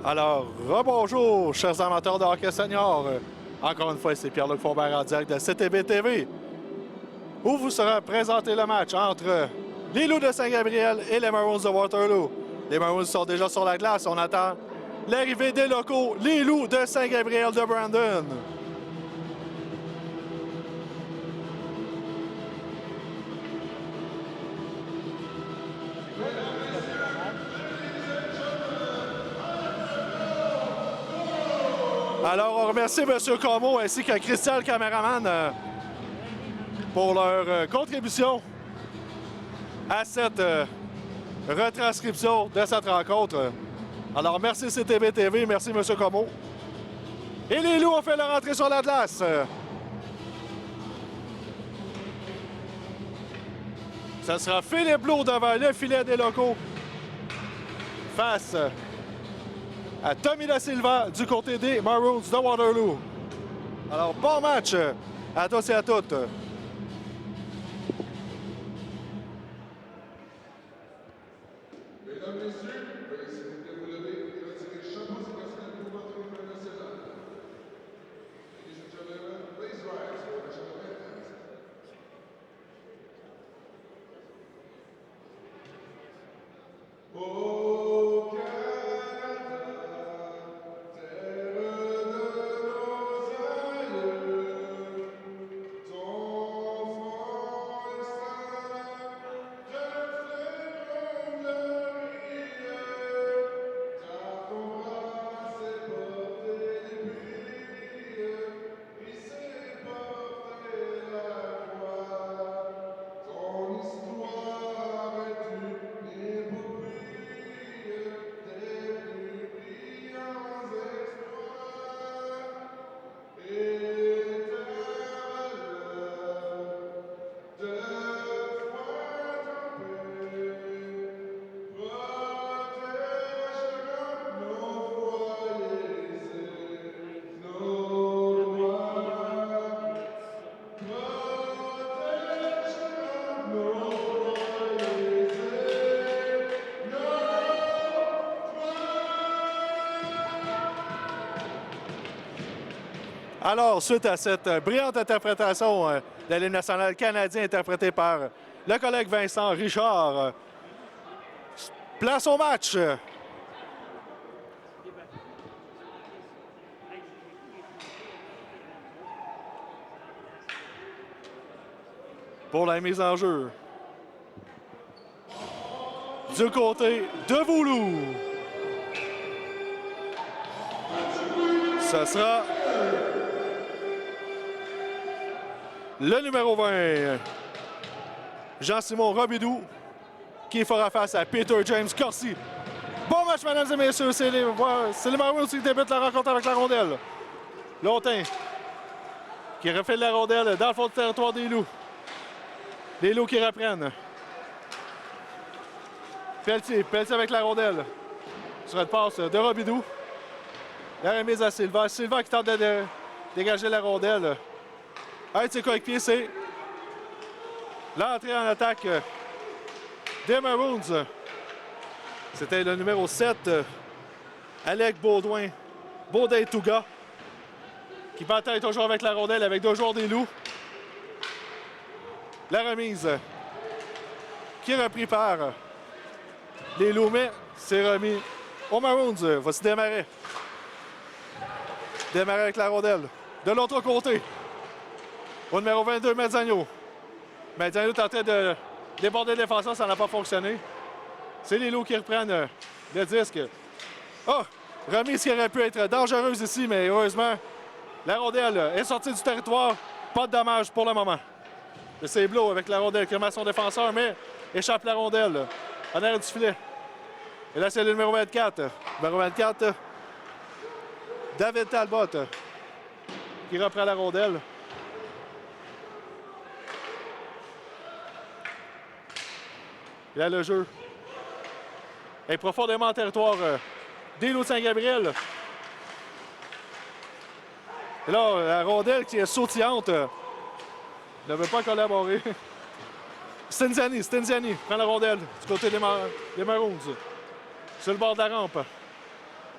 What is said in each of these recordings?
Alors, rebonjour, chers amateurs de hockey senior. Encore une fois, c'est Pierre-Luc Faubert en direct de CTB TV, où vous sera présenté le match entre les Loups de Saint-Gabriel et les Maroons de Waterloo. Les Maroons sont déjà sur la glace. On attend l'arrivée des locaux, les Loups de Saint-Gabriel de Brandon. Alors, on remercie M. Comeau ainsi que Christian, le caméraman, pour leur contribution à cette retranscription de cette rencontre. Alors, merci CTB TV, merci M. Comeau. Et les Loups ont fait leur entrée sur la glace. Ce sera Philippe Lourd devant le filet des locaux face à Tommy Da Silva du côté des Maroons de Waterloo. Alors, bon match à tous et à toutes. Mesdames, Messieurs, veuillez s'il vous plaît vous lever et retirer les chapeaux et casquettes pour votre hymne national. Ladies and gentlemen, please rise for the national anthem. Au Canada, terre de nos aïeux, ton front est saint, je fais glorieux, car ton bras s'est porté depuis, il s'est porté la croix, ton histoire est une épopée. Alors, suite à cette brillante interprétation de l'hymne national canadien interprétée par le collègue Vincent Richard, place au match. Pour la mise en jeu. Du côté de Voulou. Ce sera le numéro 20, Jean-Simon Robidoux, qui fera face à Peter James Corsi. Bon match, mesdames et messieurs. C'est les Maroons qui débutent la rencontre avec la rondelle. Longtemps, qui refait la rondelle dans le fond du territoire des Loups. Les Loups qui reprennent. Pelletier avec la rondelle. Sur une passe de Robidoux. La remise à Silva. Silva qui tente de dégager la rondelle. Un de ses coéquipiers, c'est l'entrée en attaque des Maroons. C'était le numéro 7, Alec Baudouin, Baudin-Touga, qui bataille toujours avec la rondelle avec deux joueurs des Loups. La remise qui est reprise par les Loups, mais c'est remis aux Maroons. Voici démarrer. Démarrer avec la rondelle. De l'autre côté, au numéro 22, Mezzagno. Mezzagno est en train de déborder le défenseur, ça n'a pas fonctionné. C'est les Loups qui reprennent le disque. Oh! Remise qui aurait pu être dangereuse ici, mais heureusement, la rondelle est sortie du territoire. Pas de dommage pour le moment. C'est Blo avec la rondelle qui remet son défenseur, mais échappe la rondelle en arrière du filet. Et là, c'est le numéro 24. Numéro 24, David Talbot, qui reprend la rondelle. Et là, le jeu est profondément en territoire des Loups de Saint-Gabriel. Et là, la rondelle qui est sautillante ne veut pas collaborer. Stenziani prend la rondelle du côté des Maroons. Sur le bord de la rampe.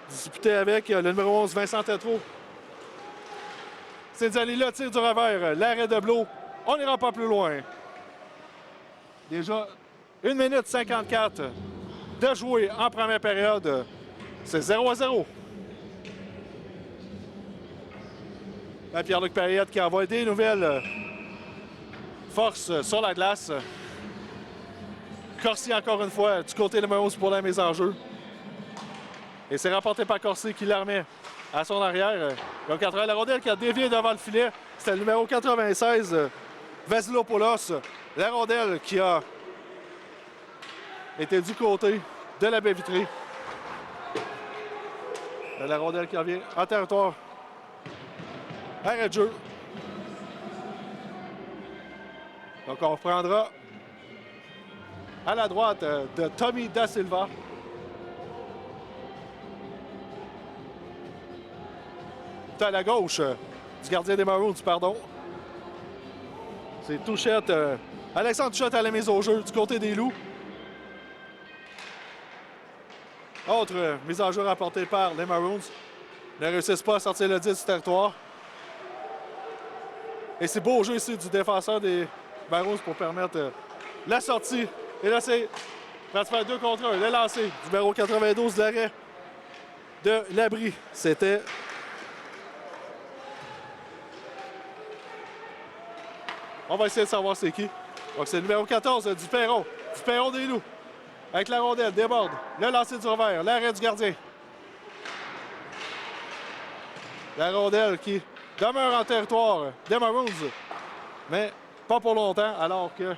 Disputé avec le numéro 11, Vincent Tétrault. Stenziani là, tire du revers. L'arrêt de Blot. On n'ira pas plus loin. Déjà 1 minute 54 de jouer en première période. C'est 0-0. Pierre-Luc Payette qui envoie des nouvelles forces sur la glace. Corsi encore une fois du côté de numéro 11 pour la mise en jeu. Et c'est rapporté par Corsi qui la remet à son arrière. Donc, la rondelle qui a dévié devant le filet. C'était le numéro 96, Vasilopoulos. La rondelle qui a été du côté de la baie vitrée. La rondelle qui revient en territoire. Arrêt de jeu. Donc, on reprendra à la droite de Tommy Da Silva. À la gauche du gardien des Maroons, pardon. C'est Touchette. Alexandre Touchette à la mise au jeu du côté des Loups. Autre mise en jeu rapportée par les Maroons. Ne réussissent pas à sortir le 10 du territoire. Et c'est beau jeu ici du défenseur des Maroons pour permettre la sortie. Et là, c'est pratiquement 2 contre 1. Le lancer, numéro 92, l'arrêt de l'abri. C'était on va essayer de savoir c'est qui. Donc, c'est le numéro 14 du Perron. Du Perron des Loups. Avec la rondelle, déborde. Le lancer du revers. L'arrêt du gardien. La rondelle qui demeure en territoire des Maroons. Mais pas pour longtemps, alors que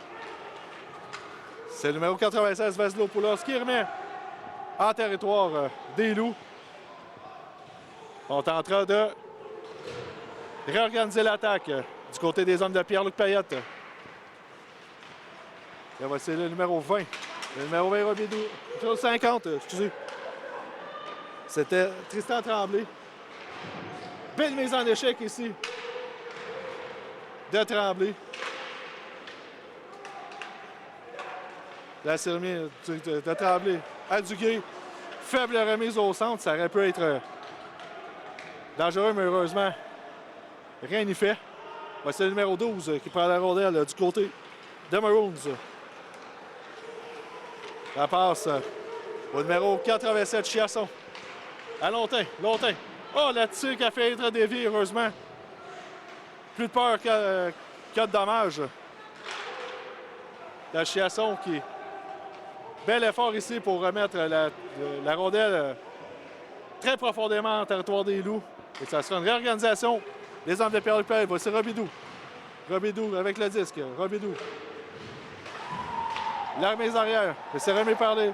c'est le numéro 96, Vasilopoulos, qui remet en territoire des Loups. On est en train de réorganiser l'attaque du côté des hommes de Pierre-Luc Payette. Et voici le numéro 20. Le numéro 20, Robidoux. Numéro 50, excusez. C'était Tristan Tremblay. Belle mise en échec ici de Tremblay. La cérémonie de Tremblay à Duguay. Faible remise au centre. Ça aurait pu être dangereux, mais heureusement, rien n'y fait. C'est le numéro 12 qui prend la rondelle du côté de Maroons. La passe au numéro 87, Chiasson. À Lontin. Oh, la tir qui a fait être dévié, heureusement. Plus de peur que de dommages. La Chiasson qui... Bel effort ici pour remettre la rondelle très profondément en territoire des Loups. Et ça sera une réorganisation des hommes de Pierre-Luc Payette. Voici Robidoux. Robidoux avec le disque. Robidoux. La remise arrière. C'est remis par les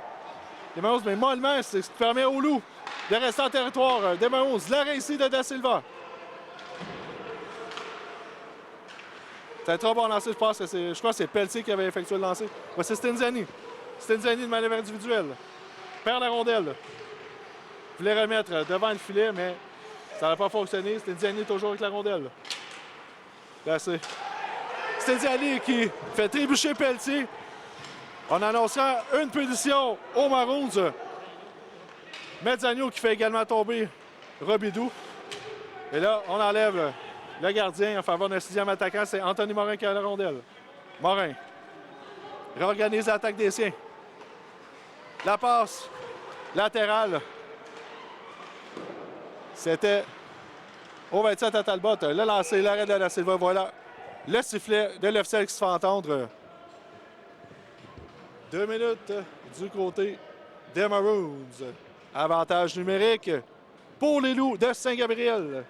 Maroons, mais mollement, c'est ce qui permet aux Loups de rester en territoire des Maroons. L'arrêt ici de Da Silva. C'est un trop bon lancer, je crois que c'est Pelletier qui avait effectué le lancer. Voici Stenziani. Stenziani de manœuvre individuelle. Perd la rondelle. Voulait remettre devant le filet, mais ça n'a pas fonctionné. Stenziani toujours avec la rondelle. Là, c'est Stenziani qui fait trébucher Pelletier. On annoncera une punition aux Maroons. Mezzagno qui fait également tomber Robidoux. Et là, on enlève le gardien en faveur d'un 6e attaquant. C'est Anthony Morin qui a la rondelle. Morin réorganise l'attaque des siens. La passe latérale. C'était au 27 à Talbot. Le lancer, l'arrêt de Da Silva. Voilà le sifflet de l'officiel qui se fait entendre. 2 minutes du côté des Maroons. Avantage numérique pour les Loups de Saint-Gabriel.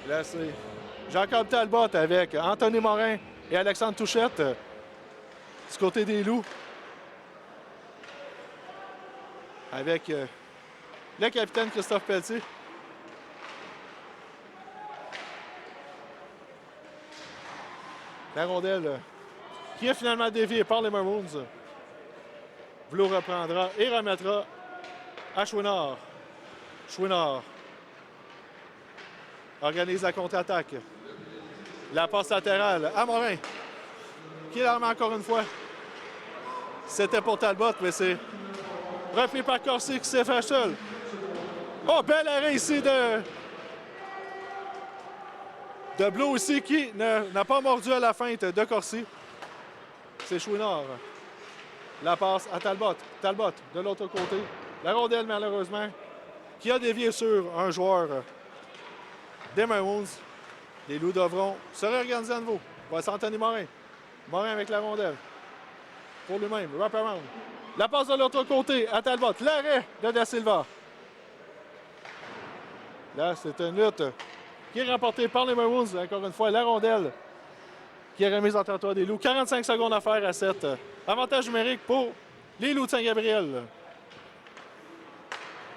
Là, c'est Jacob Talbot avec Anthony Morin et Alexandre Touchette du côté des Loups. Avec le capitaine Christophe Pelletier. La rondelle qui est finalement déviée par les Maroons. Vlo reprendra et remettra à Chouinard. Chouinard organise la contre-attaque. La passe latérale à Morin, qui la remet encore une fois. C'était pour Talbot, mais c'est repris par Corsi qui s'est fait seul. Oh, bel arrêt ici de Bleu aussi, qui n'a pas mordu à la feinte de Corsi. C'est Chouinard. La passe à Talbot. Talbot, de l'autre côté. La rondelle, malheureusement, qui a dévié sur un joueur des Maroons. Les Loups devront se réorganiser à nouveau. Voici Anthony Morin. Morin avec la rondelle. Pour lui-même, wrap around. La passe de l'autre côté à Talbot. L'arrêt de Da Silva. Là, c'est une lutte qui est remportée par les Maroons. Encore une fois, la rondelle qui est remise en territoire des Loups. 45 secondes à faire à 7. Avantage numérique pour les Loups de Saint-Gabriel.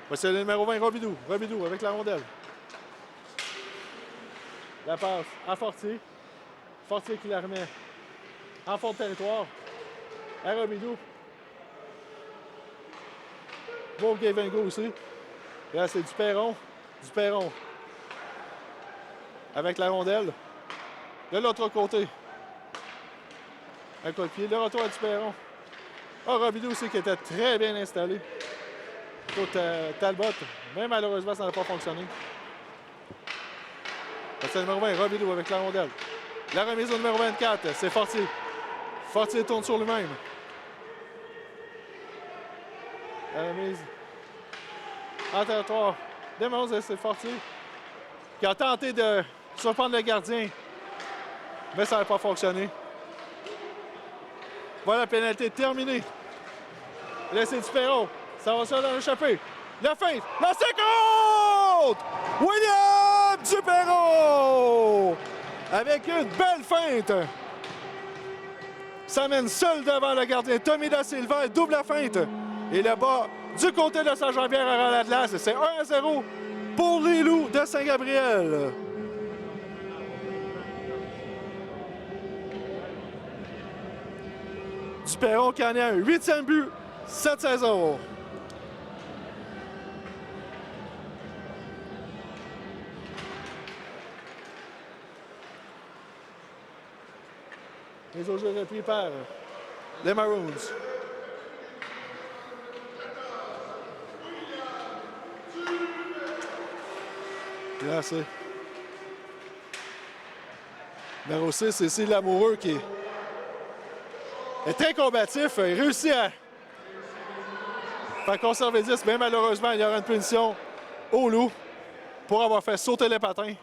Voici le numéro 20, Robidoux. Robidoux avec la rondelle. La passe à Fortier. Fortier qui la remet en fond de territoire. À Robidoux. Pour Gavingo aussi. Là, c'est Duperron. Duperron. Avec la rondelle. De l'autre côté. Un coup de pied. Le retour à Duperron. Ah, Robidoux aussi qui était très bien installé. Contre Talbot. Mais malheureusement, ça n'a pas fonctionné. C'est le numéro 20, Robidoux avec la rondelle. La remise au numéro 24, c'est Fortier. Fortier tourne sur lui-même. La remise en territoire des Maroons, c'est Fortier qui a tenté de surprendre le gardien, mais ça n'a pas fonctionné. Voilà la pénalité terminée. Là, c'est Duperron. Ça va se faire échapper. La feinte, la seconde! William Duperron! Avec une belle feinte. Ça mène seul devant le gardien Tommy Da Silva. Double la feinte. Et là-bas, du côté de Saint-Jean-Pierre à la glace, c'est 1-0 pour les Loups de Saint-Gabriel. Duperron qui en est un 8e but cette saison. Les autres jeux repris par les Maroons. Là, c'est numéro 6, c'est ici Lamoureux qui est très combatif. Il réussit à faire conserver 10, mais malheureusement, il y aura une punition au Loup pour avoir fait sauter les patins.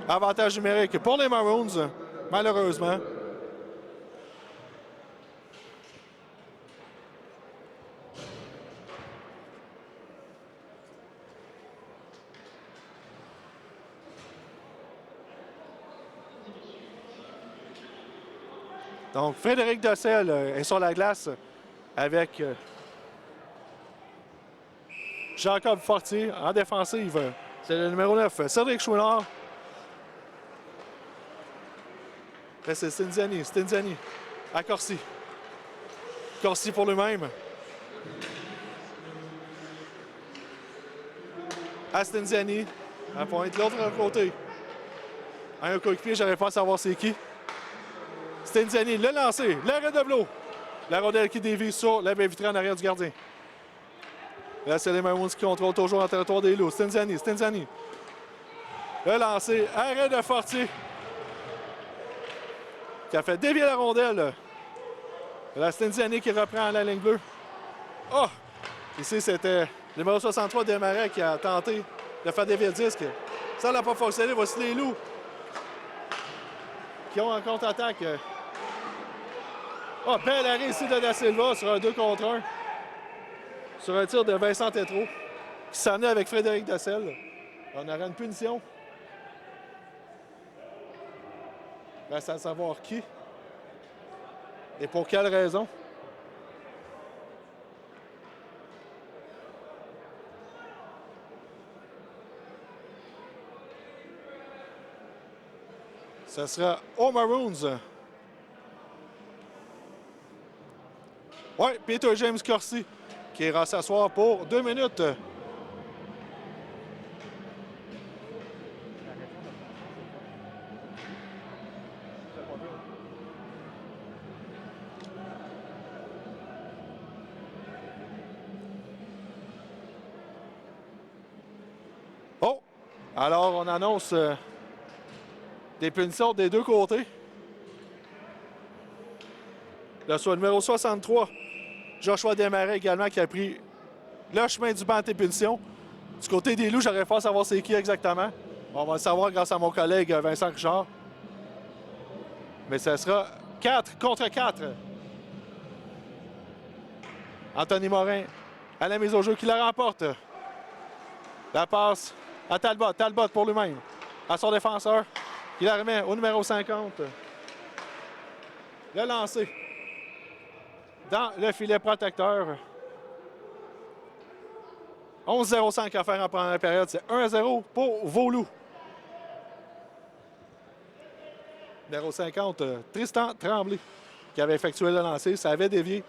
Avantage numérique pour les Maroons, malheureusement. Donc, Frédéric Dossel est sur la glace avec Jacob Fortier en défensive. C'est le numéro 9, Cédric Chouinard. Là, c'est Stinziani. Stinziani à Corsi. Corsi pour lui-même. À Stinziani. À pointe. L'autre côté. Un coéquipier, j'arrive pas à savoir c'est qui. Stinziani, le lancer, l'arrêt de Bleu. La rondelle qui dévie sur la baie vitrée en arrière du gardien. Là, c'est les Maroons qui contrôlent toujours en territoire des Loups. Stinziani, Stinziani. Le lancer, arrêt de Fortier. Qui a fait dévier la rondelle. La Stinziani qui reprend la ligne bleue. Oh! Ici, c'était le numéro 63 Desmarais qui a tenté de faire dévier le disque. Ça n'a pas fonctionné. Voici les Loups qui ont en contre-attaque. Oh, bel arrêt ici de Da Silva sur un 2 contre 1. Sur un tir de Vincent Tétrault qui s'en est avec Frédéric Dossel. On aura une punition. Reste à savoir qui et pour quelle raison. Ce sera aux Maroons. Oui, Peter James Corsi qui ira s'asseoir pour 2 minutes. Oh! Alors, on annonce des punitions des deux côtés. Le numéro 63, Joshua Desmarais également, qui a pris le chemin du banc des punitions. Du côté des Loups, j'aurais pas à savoir c'est qui exactement. On va le savoir grâce à mon collègue Vincent Richard. Mais ce sera 4 contre 4. Anthony Morin à la mise au jeu qui la remporte. La passe à Talbot. Talbot pour lui-même. À son défenseur qui la remet au numéro 50. Le lancer dans le filet protecteur. 11-0-5 à faire en première période. C'est 1-0 pour Vauloup. Numéro 50, Tristan Tremblay, qui avait effectué le lancer. Ça avait dévié.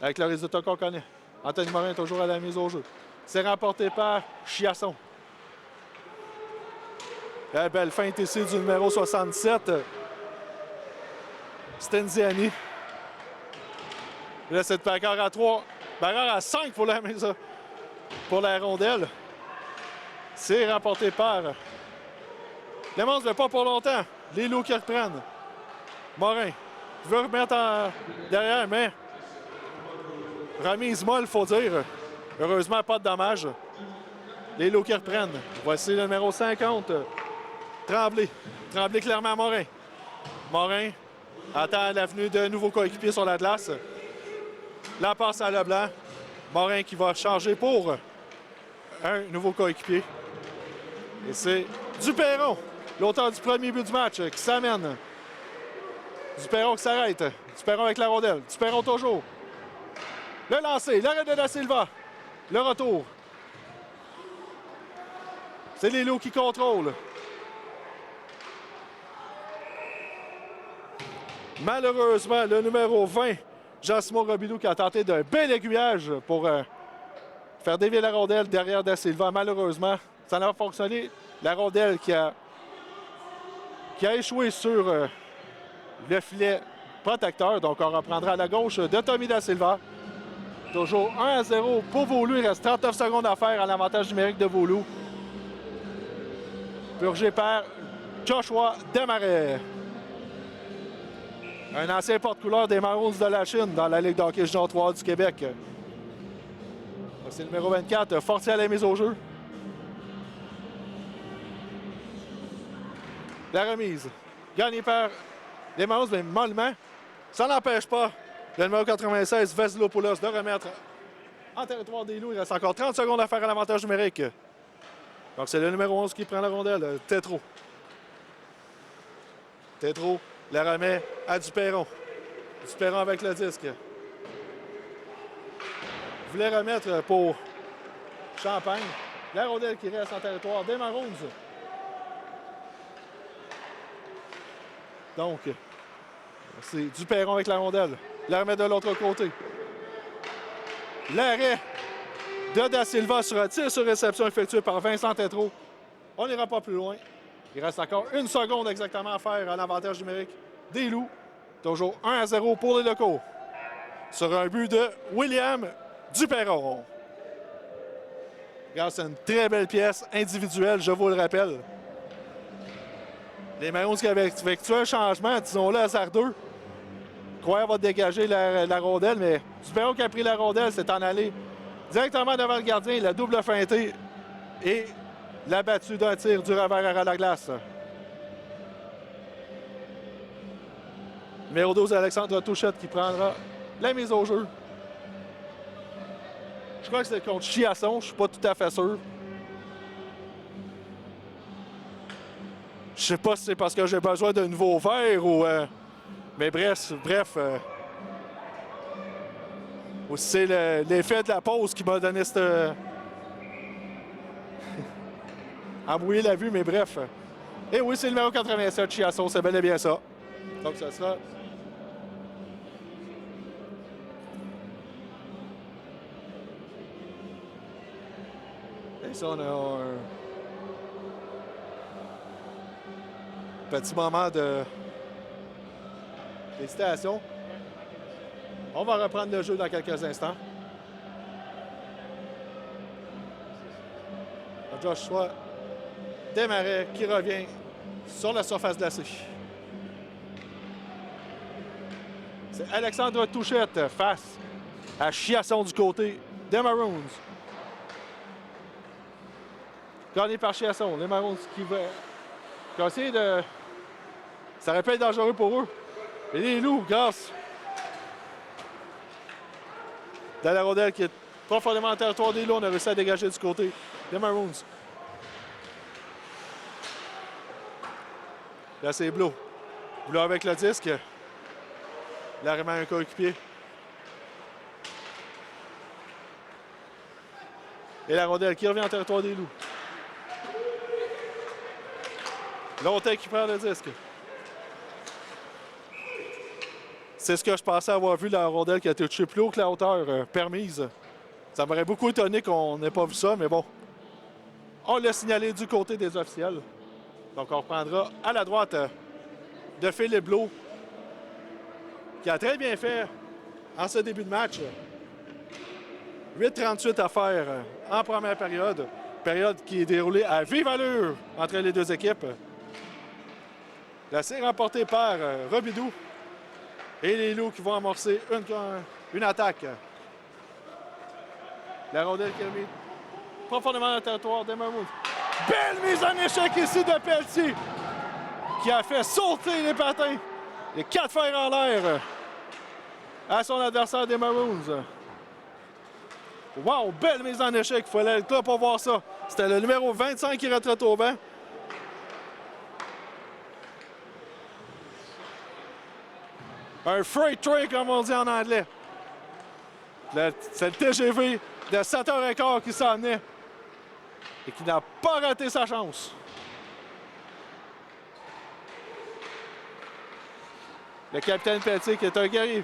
Avec le résultat qu'on connaît. Anthony Morin est toujours à la mise au jeu. C'est remporté par Chiasson. La belle feinte ici du numéro 67. Stenziani. Là, c'est bagarre à 3. Bagarre à 5 pour la mise pour la rondelle. C'est remporté par les Monstres, mais pas pour longtemps. Les Loups qui reprennent. Morin veut remettre derrière, mais remise molle, il faut dire. Heureusement, pas de dommages. Les Loups qui reprennent. Voici le numéro 50. Tremblay. Tremblay clairement à Morin. Morin attend l'avenue de nouveaux coéquipiers sur la glace. La passe à Leblanc. Morin qui va changer pour un nouveau coéquipier. Et c'est Duperron, l'auteur du premier but du match, qui s'amène. Duperron qui s'arrête. Duperron avec la rondelle. Duperron toujours. Le lancer, l'arrêt de Da Silva. Le retour. C'est les Loups qui contrôlent. Malheureusement, le numéro 20, Jean-Simon Robidoux, qui a tenté d'un bel aiguillage pour faire dévier la rondelle derrière Da Silva. Malheureusement, ça n'a pas fonctionné. La rondelle qui a échoué sur le filet protecteur. Donc, on reprendra à la gauche de Tommy Da Silva. Toujours 1-0 pour Vauloup. Il reste 39 secondes à faire à l'avantage numérique de Vauloup. Purgé par Joshua Desmarais. Un ancien porte-couleur des Maroons de la Chine dans la Ligue d'hockey junior 3 du Québec. C'est le numéro 24, Fortier à la mise au jeu. La remise, gagnée par les Maroons, mais mollement. Ça n'empêche pas le numéro 96, Vasilopoulos, de remettre en territoire des Loups. Il reste encore 30 secondes à faire à l'avantage numérique. Donc c'est le numéro 11 qui prend la rondelle, Tétro. Tétro la remet à Duperron. Duperron avec le disque. Voulait remettre pour Champagne. La rondelle qui reste en territoire des Maroons. Donc, c'est Duperron avec la rondelle. La remet de l'autre côté. L'arrêt de Da Silva sur un tir sur réception effectué par Vincent Tétro. On n'ira pas plus loin. Il reste encore 1 seconde exactement à faire à l'avantage numérique des Loups. Toujours 1-0 pour les locaux. Sur un but de William Duperron. Grâce à une très belle pièce individuelle, je vous le rappelle. Les Maroons qui avaient effectué un changement, disons-le, hasardeux. Croire va dégager la rondelle, mais Duperron qui a pris la rondelle s'est en allé directement devant le gardien. Il a double feinté et l'a battu d'un tir du revers à la glace. Numéro 12, Alexandre Touchette qui prendra la mise au jeu. Je crois que c'est contre Chiasson, je ne suis pas tout à fait sûr. Je sais pas si c'est parce que j'ai besoin d'un nouveau verre ou... mais bref, ou si c'est l'effet de la pause qui m'a donné cette... à mouiller la vue, mais bref. Et oui, c'est le numéro 87, Chiasson, c'est bel et bien ça. Donc ça sera... Et ça, on a un petit moment d'hésitation. On va reprendre le jeu dans quelques instants. Joshua Desmarais qui revient sur la surface glacée. C'est Alexandre Touchette face à Chiasson du côté des Maroons. Gagné par Chiasson. Les Maroons qui ont essayé de... Ça aurait pu être dangereux pour eux. Et les Loups, grâce à la rondelle qui est profondément en territoire des Loups, on a réussi à dégager du côté des Maroons. Là, c'est Blue. Blue avec le disque. Il a remis un coéquipier. Et la rondelle qui revient en territoire des Loups. Longtemps qui prend le disque. C'est ce que je pensais avoir vu, la rondelle qui a été touchée plus haut que la hauteur permise. Ça m'aurait beaucoup étonné qu'on n'ait pas vu ça, mais bon. On l'a signalé du côté des officiels. Donc on reprendra à la droite de Philippe Blot, qui a très bien fait en ce début de match. 8,38 à faire en première période. Période qui est déroulée à vive allure entre les deux équipes. La série remportée par Robidoux. Et les Loups qui vont amorcer une attaque. La rondelle qui est mise profondément dans le territoire des Maroons. Belle mise en échec ici de Pelletier, qui a fait sauter les patins. Les 4 fers en l'air à son adversaire des Maroons. Wow, belle mise en échec. Il fallait être là pour voir ça. C'était le numéro 25 qui retraite au banc. Un freight train, comme on dit en anglais. C'est le TGV de 7h15 qui s'en venait et qui n'a pas raté sa chance. Le capitaine Pelletier qui est un guerrier.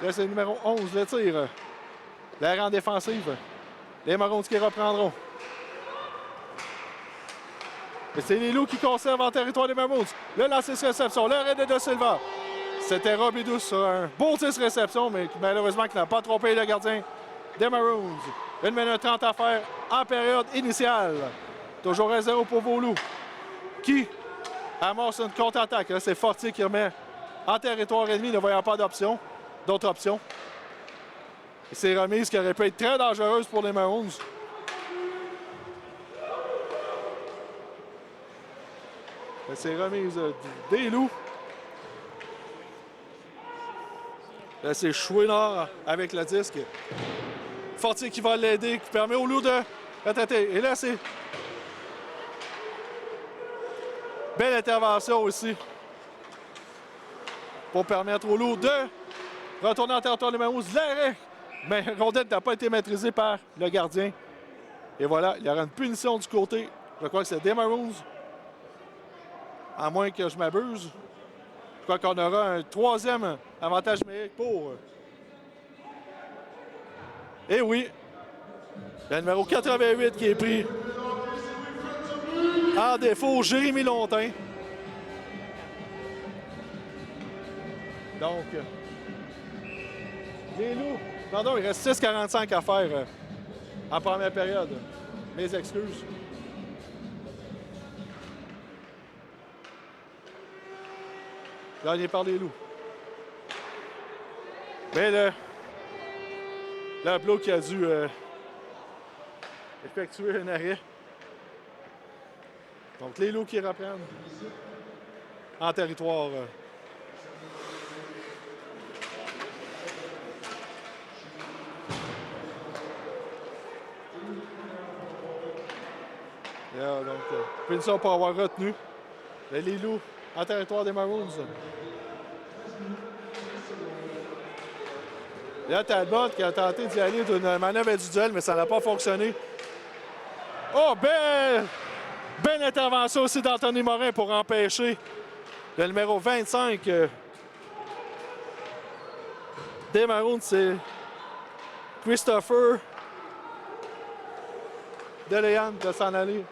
Là, c'est le numéro 11, le tir. L'air en défensive. Les Marons qui reprendront. Et c'est les Loups qui conservent en territoire des Maroons. Le lancer-réception, le raid de Silva. C'était Robidoux sur un beau 10 réception, mais malheureusement qui n'a pas trompé le gardien des Maroons. 1 minute 30 à faire en période initiale. Toujours 1-0 pour vos Loups. Qui amorce une contre-attaque. C'est Fortier qui remet en territoire ennemi, ne voyant pas d'autres options. Et c'est remise qui aurait pu être très dangereuse pour les Maroons. C'est remise des Loups. Là, c'est Chouinard avec le disque. Fortier qui va l'aider, qui permet aux Loups de retraiter. Et là, c'est... Belle intervention aussi. Pour permettre aux Loups de retourner en territoire des Maroons. L'arrêt! Mais rondelle n'a pas été maîtrisée par le gardien. Et voilà, il y aura une punition du côté. Je crois que c'est des Maroons. À moins que je m'abuse. Je crois qu'on aura un troisième avantage numérique pour. Et oui, le numéro 88 qui est pris en défaut, Jérémy Lontin. Donc, les Loups, pardon, il reste 6,45 à faire en première période. Mes excuses. Gagné par les Loups. Mais le bloc qui a dû effectuer un arrêt. Donc les Loups qui reprennent en territoire. Là, donc, punition pour avoir retenu. Les Loups en territoire des Maroons. Et là, Talbot qui a tenté d'y aller d'une manœuvre individuelle, mais ça n'a pas fonctionné. Oh, belle intervention aussi d'Anthony Morin pour empêcher le numéro 25 des Maroons, c'est Christopher Delehan de s'en aller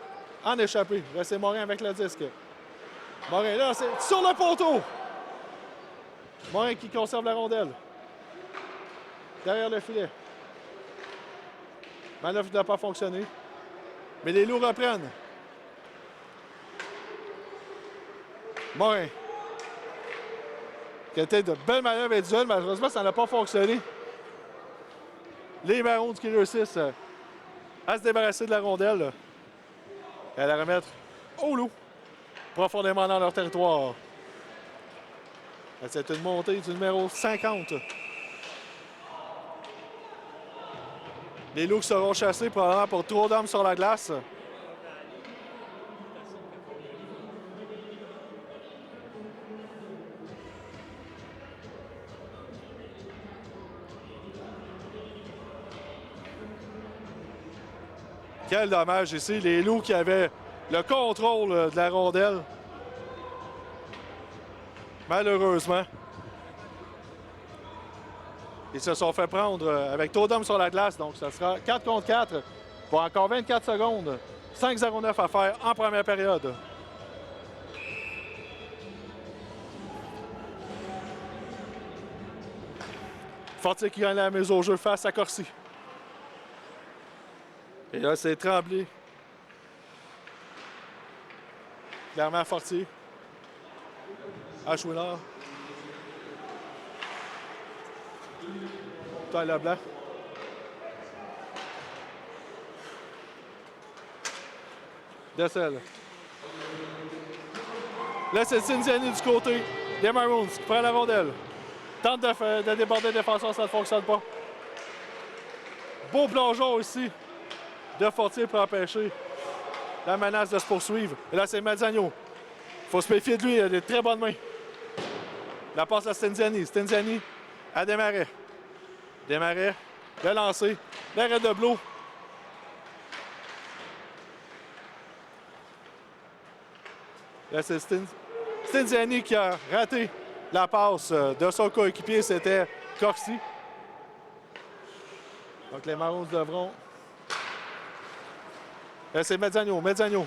en échappée. Là, c'est Morin avec le disque. Morin, là, c'est sur le poteau. Morin qui conserve la rondelle. Derrière le filet. Manœuvre n'a pas fonctionné. Mais les Loups reprennent. Morin. Qui a été de belles manœuvres individuelles, malheureusement, ça n'a pas fonctionné. Les Maroons qui réussissent à se débarrasser de la rondelle et à la remettre aux Loups, profondément dans leur territoire. C'est une montée du numéro 50. Les Loups seront chassés probablement pour trop d'hommes sur la glace. Quel dommage ici. Les Loups qui avaient le contrôle de la rondelle. Malheureusement. Ils se sont fait prendre avec trop d'hommes sur la glace. Donc, ça sera 4 contre 4 pour encore 24 secondes. 5-0-9 à faire en première période. Fortier qui gagne la mise au jeu face à Corsi. Et là, c'est Tremblay. Clairement, Fortier. Ashwinard. Tyler Leblanc. Dessel. Là, c'est Cinziani du côté des Maroons qui prend la rondelle. Tente de déborder le défenseur, ça ne fonctionne pas. Beau plongeon aussi de Fortier pour empêcher la menace de se poursuivre. Et là, c'est Mazzagno. Il faut se méfier de lui, il a des très bonnes mains. La passe à Stenziani. Stenziani à Desmarais. Desmarais, le lancer, l'arrêt de Blot. Là, c'est Stenziani qui a raté la passe de son coéquipier, c'était Corsi. Donc les Maroons devront... Là, c'est Mezzagno. Mezzagno.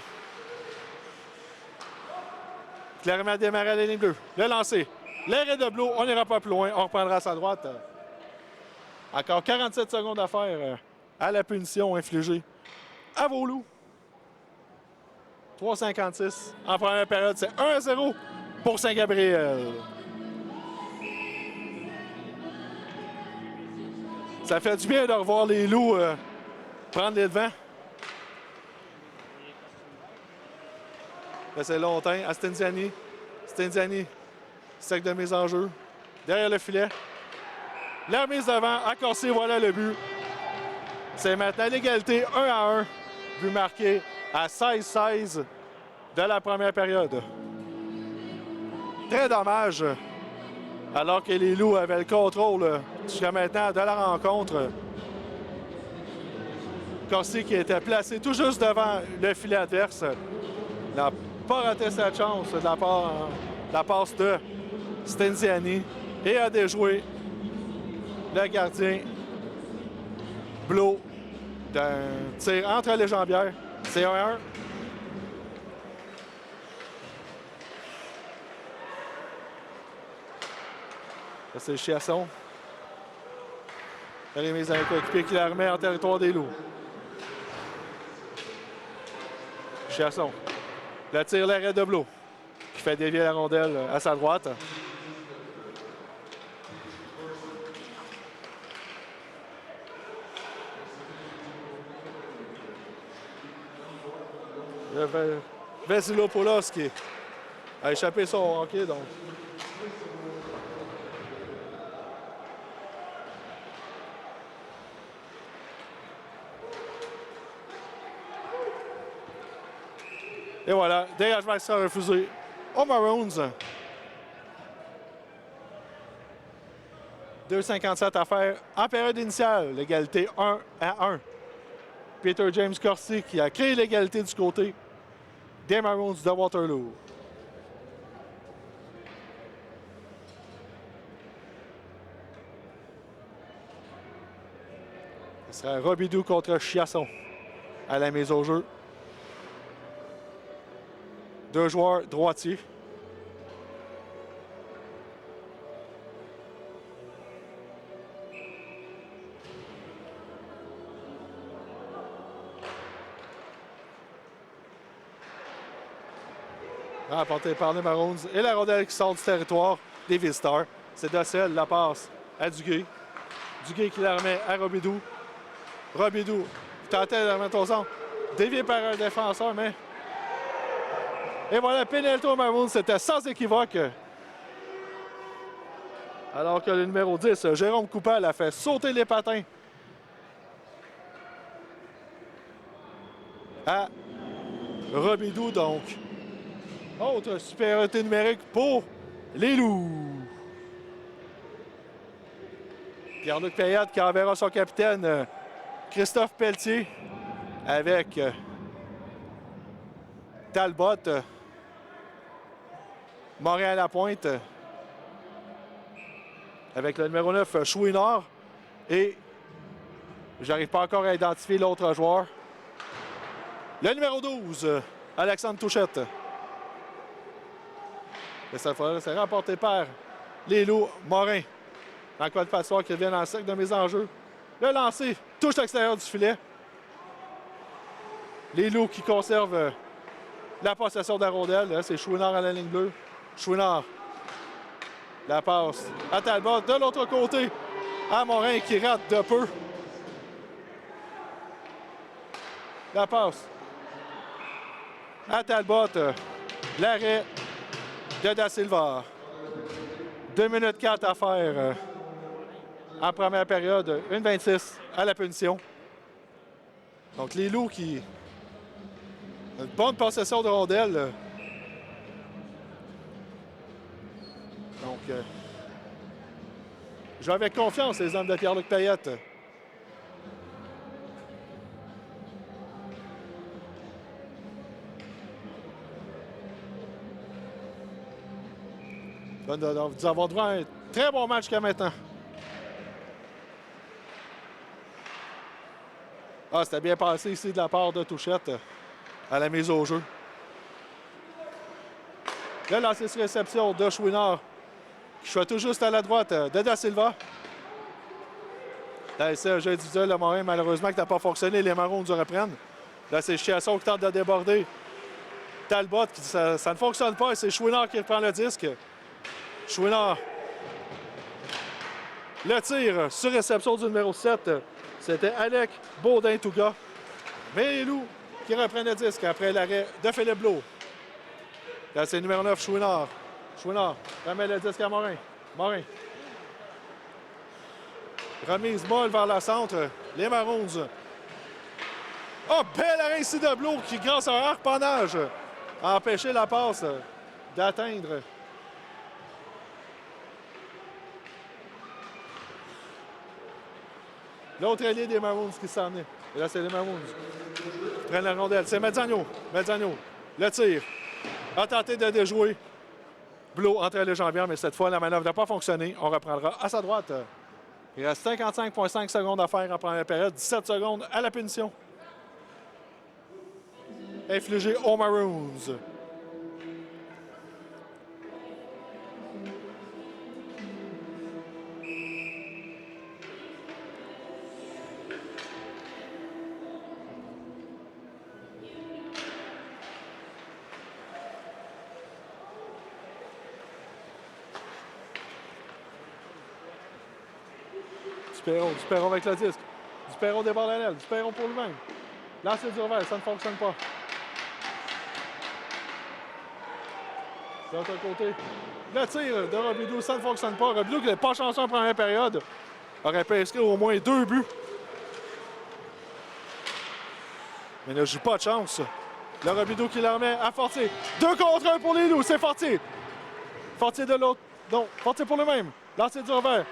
Clairement démarré à la ligne bleue. Le lancer. L'arrêt de Blot, on n'ira pas plus loin. On reprendra à sa droite. Encore 47 secondes à faire à la punition infligée à vos Loups. 3,56 en première période. C'est 1-0 pour Saint-Gabriel. Ça fait du bien de revoir les Loups prendre les devants. Là, c'est longtemps à Stenziani. Stenziani, sac de mise en jeu. Derrière le filet. La mise devant, à Corsi, voilà le but. C'est maintenant l'égalité 1-1. But marqué à 16-16 de la première période. Très dommage. Alors que les Loups avaient le contrôle jusqu'à maintenant de la rencontre. Corsi qui était placé tout juste devant le filet adverse. N'a pas raté cette chance de la passe de Stenziani et a déjoué le gardien Blot d'un tir entre les jambières. C'est 1-1. Là, c'est Chiasson. La remise à un coéquipier qui la remet en territoire des Loups. Chiasson. Le tir l'arrêt de Blot qui fait dévier la rondelle à sa droite. Vesilopoulos qui a échappé son hockey, donc. Et voilà, dégagement qui sera refusé aux Maroons. 2,57 à faire en période initiale. L'égalité 1-1. Peter James Corsi qui a créé l'égalité du côté des Maroons de Waterloo. Ce sera Robidoux contre Chiasson à la mise au jeu. Deux joueurs droitiers. Remporté par les Maroons et la rondelle qui sort du territoire des visiteurs. C'est Dossel, la passe à Duguay. Duguay qui la remet à Robidoux. Robidoux tentait de la remettre au centre. Dévié par un défenseur, mais... Et voilà, pénalité aux Maroons, c'était sans équivoque. Alors que le numéro 10, Jérôme Coupal, a fait sauter les patins à Robidoux, donc. Autre supériorité numérique pour les Loups. Pierre-Luc Payette qui enverra son capitaine Christophe Pelletier avec Talbot, Morin à la pointe, avec le numéro 9, Chouinard, et j'arrive pas encore à identifier l'autre joueur. Le numéro 12, Alexandre Touchette. Et cette fois-là, c'est remporté par les Loups. Morin, dans le coin de passoire qui revient dans le cercle de mise en jeu. Le lancer touche l'extérieur du filet. Les Loups qui conservent la possession de la rondelle. C'est Chouinard à la ligne bleue. Chouinard. La passe à Talbot. De l'autre côté, à Morin qui rate de peu. La passe à Talbot. L'arrêt de Da Silva. 2 minutes 4 à faire en première période. 1,26 à la punition. Donc les Loups qui... Une bonne possession de rondelle. Donc, je vais avec confiance les hommes de Pierre-Luc Payette. Nous avons droit à un très bon match jusqu'à maintenant. Ah, c'était bien passé ici de la part de Touchette à la mise au jeu. Le lancer sur réception de Chouinard qui choisit tout juste à la droite de Da Silva. Là, c'est un jeu individuel de Morin, malheureusement, qui n'a pas fonctionné. Les Marrons nous reprennent. Là, c'est Chiasson qui tente de déborder. Talbot, ça ne fonctionne pas et c'est Chouinard qui reprend le disque. Chouinard. Le tir sur réception du numéro 7, c'était Alec Baudin-Touga. Mais les Loups qui reprennent le disque après l'arrêt de Philippe Blot. Là, c'est le numéro 9, Chouinard. Chouinard remet le disque à Morin. Morin. Remise molle vers le centre. Les Maroons. Oh, bel arrêt ici de Blot qui, grâce à un harponnage, a empêché la passe d'atteindre. L'autre allié des Maroons qui s'en est. Et là, c'est les Maroons qui prennent la rondelle. C'est Mezzagno. Mezzagno. Le tir. A tenté de déjouer. Blot entre les jambières, mais cette fois, la manœuvre n'a pas fonctionné. On reprendra à sa droite. Il reste 55,5 secondes à faire en première période. 17 secondes à la punition. Infligé aux Maroons. Duperron avec le disque. Duperron déborde à l'aile. Duperron pour lui-même. Lancer du revers, ça ne fonctionne pas. De l'autre côté, le tir de Robidoux, ça ne fonctionne pas. Robidoux qui n'est pas chanceux en première période, aurait pu inscrire au moins 2 buts. Mais ne joue pas de chance. Le Robidoux qui la remet à Fortier. 2 contre 1 pour les Loups, c'est Fortier. Fortier de l'autre. Non, Fortier pour le même. Lancer du revers.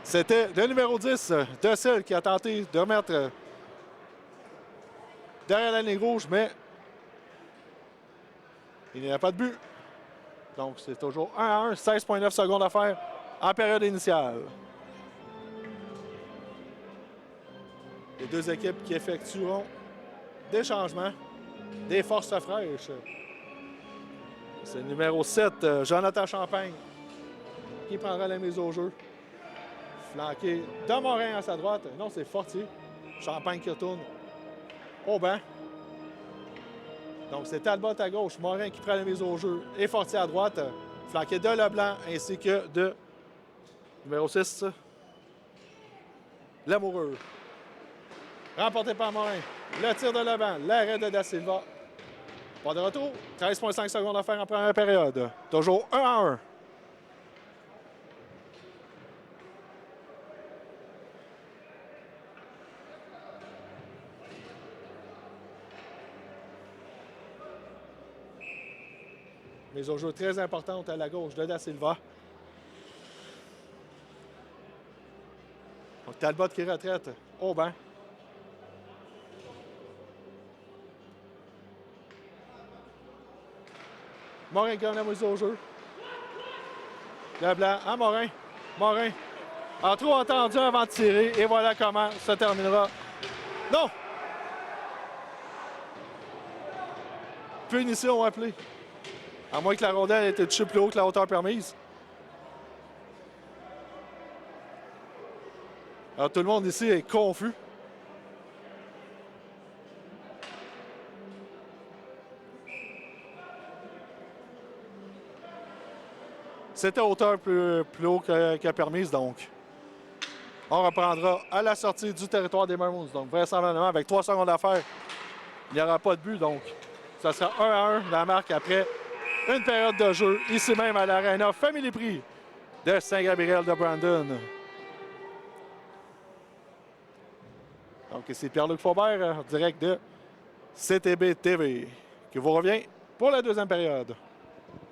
C'était le numéro 10, Dussel, qui a tenté de remettre derrière la ligne rouge, mais il n'y a pas de but. Donc, c'est toujours 1-1, 16,9 secondes à faire en période initiale. Les deux équipes qui effectueront des changements, des forces fraîches. C'est le numéro 7, Jonathan Champagne, qui prendra la mise au jeu. Flanqué de Morin à sa droite. Non, c'est Fortier. Champagne qui retourne au banc. Donc, c'est Talbot à gauche, Morin qui prend la mise au jeu et Fortier à droite. Flanqué de Leblanc ainsi que de numéro 6, Lamoureux. Remporté par Morin. Le tir de Leblanc, l'arrêt de Da Silva. Pas de retour. 13,5 secondes à faire en première période. Toujours 1-1. Mise au jeu très importante à la gauche de Da Silva. Donc Talbot qui retraite au banc. Morin gagne la mise au jeu. Leblanc à Morin. Morin a trop attendu avant de tirer. Et voilà comment se terminera. Non! Punition appelée. À moins que la rondelle ait été touchée plus haut que la hauteur permise. Alors tout le monde ici est confus. C'était hauteur plus haut que permise, donc. On reprendra à la sortie du territoire des Maroons. Donc, vraisemblablement, avec 3 secondes à faire, il n'y aura pas de but. Donc, ça sera 1-1 la marque après une période de jeu, ici même à l'Arena Family Prix de Saint-Gabriel de Brandon. Donc, c'est Pierre-Luc Faubert, en direct de CTB TV, qui vous revient pour la deuxième période.